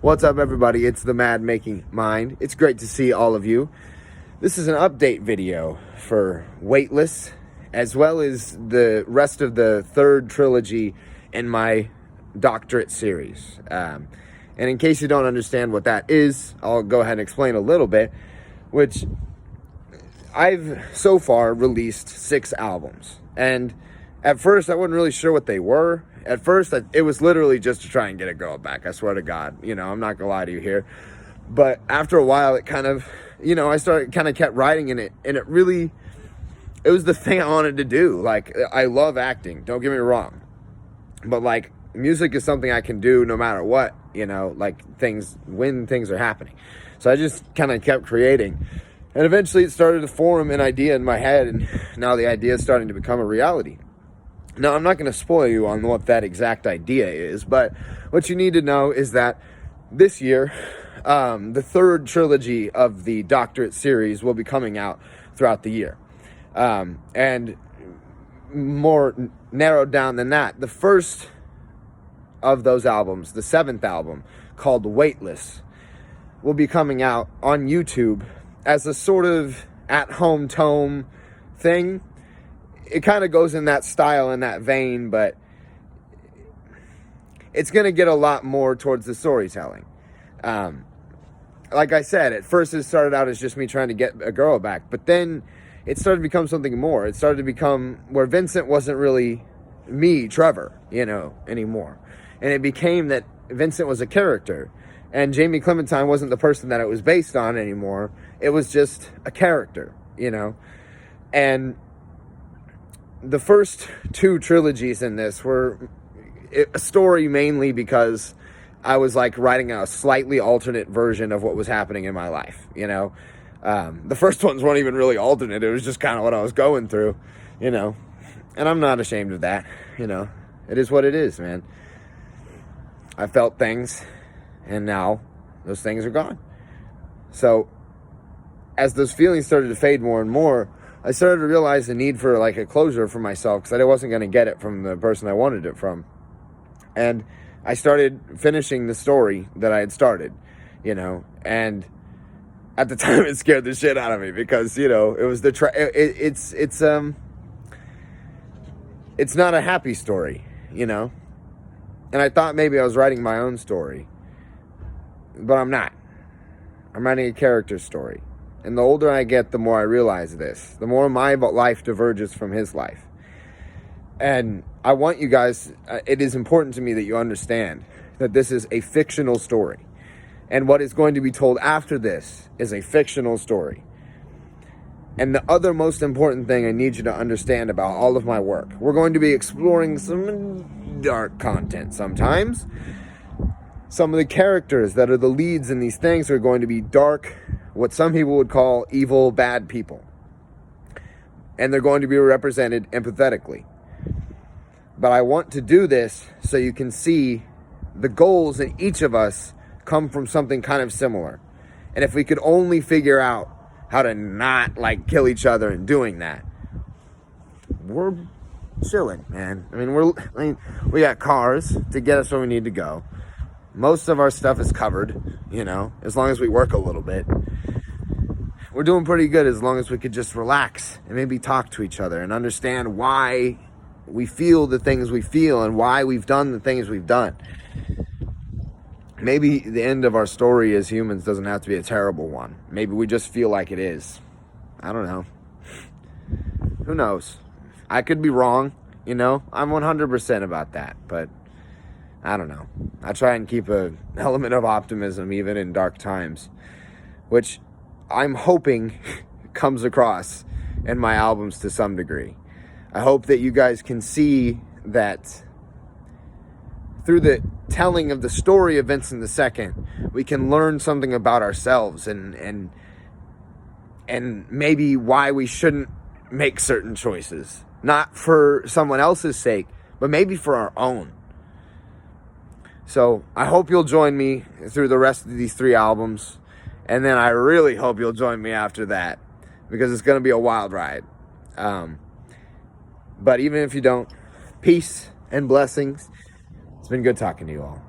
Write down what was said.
What's up, everybody? It's the Mad Making Mind. It's great to see all of you. This is an update video for Weightless, as well as the rest of the third trilogy in my doctorate series. And in case you don't understand what that is, I'll go ahead and explain a little bit, which I've so far released 6 albums. And at first, I wasn't really sure what they were. At first, it was literally just to try and get a girl back. I swear to God. I'm not going to lie to you here. But after a while, it kind of, I kept writing in it. And it was the thing I wanted to do. Like, I love acting. Don't get me wrong. But, like, music is something I can do no matter what, when things are happening. So I just kind of kept creating. And eventually it started to form an idea in my head. And now the idea is starting to become a reality. Now, I'm not going to spoil you on what that exact idea is, but what you need to know is that this year, the third trilogy of the doctorate series will be coming out throughout the year. And more narrowed down than that, the first of those albums, the 7th album, called Weightless, will be coming out on YouTube as a sort of at-home tome thing. It kind of goes in that style, in that vein, but it's going to get a lot more towards the storytelling. Like I said, at first it started out as just me trying to get a girl back, but then it started to become something more. It started to become where Vincent wasn't really me, Trevor, anymore. And it became that Vincent was a character, and Jamie Clementine wasn't the person that it was based on anymore. It was just a character, and the first 2 trilogies in this were a story mainly because I was like writing a slightly alternate version of what was happening in my life, The first ones weren't even really alternate. It was just kind of what I was going through, and I'm not ashamed of that, It is what it is, man. I felt things, and now those things are gone. So as those feelings started to fade more and more, I started to realize the need for like a closure for myself, because I wasn't going to get it from the person I wanted it from. And I started finishing the story that I had started, and at the time it scared the shit out of me because, it was it's not a happy story, and I thought maybe I was writing my own story, but I'm not. I'm writing a character story. And the older I get, the more I realize this. The more my life diverges from his life. And I want you guys, it is important to me that you understand that this is a fictional story. And what is going to be told after this is a fictional story. And the other most important thing I need you to understand about all of my work, we're going to be exploring some dark content sometimes. Some of the characters that are the leads in these things are going to be dark, what some people would call evil, bad people. And they're going to be represented empathetically. But I want to do this so you can see the goals in each of us come from something kind of similar. And if we could only figure out how to not kill each other in doing that, we're chilling, man. We got cars to get us where we need to go. Most of our stuff is covered, as long as we work a little bit. We're doing pretty good as long as we could just relax and maybe talk to each other and understand why we feel the things we feel and why we've done the things we've done. Maybe the end of our story as humans doesn't have to be a terrible one. Maybe we just feel like it is. I don't know. Who knows? I could be wrong, I'm 100% about that, but I don't know. I try and keep an element of optimism even in dark times, which I'm hoping comes across in my albums to some degree. I hope that you guys can see that through the telling of the story of Vincent II, we can learn something about ourselves and maybe why we shouldn't make certain choices. Not for someone else's sake, but maybe for our own. So I hope you'll join me through the rest of these 3 albums. And then I really hope you'll join me after that, because it's going to be a wild ride. But even if you don't, peace and blessings. It's been good talking to you all.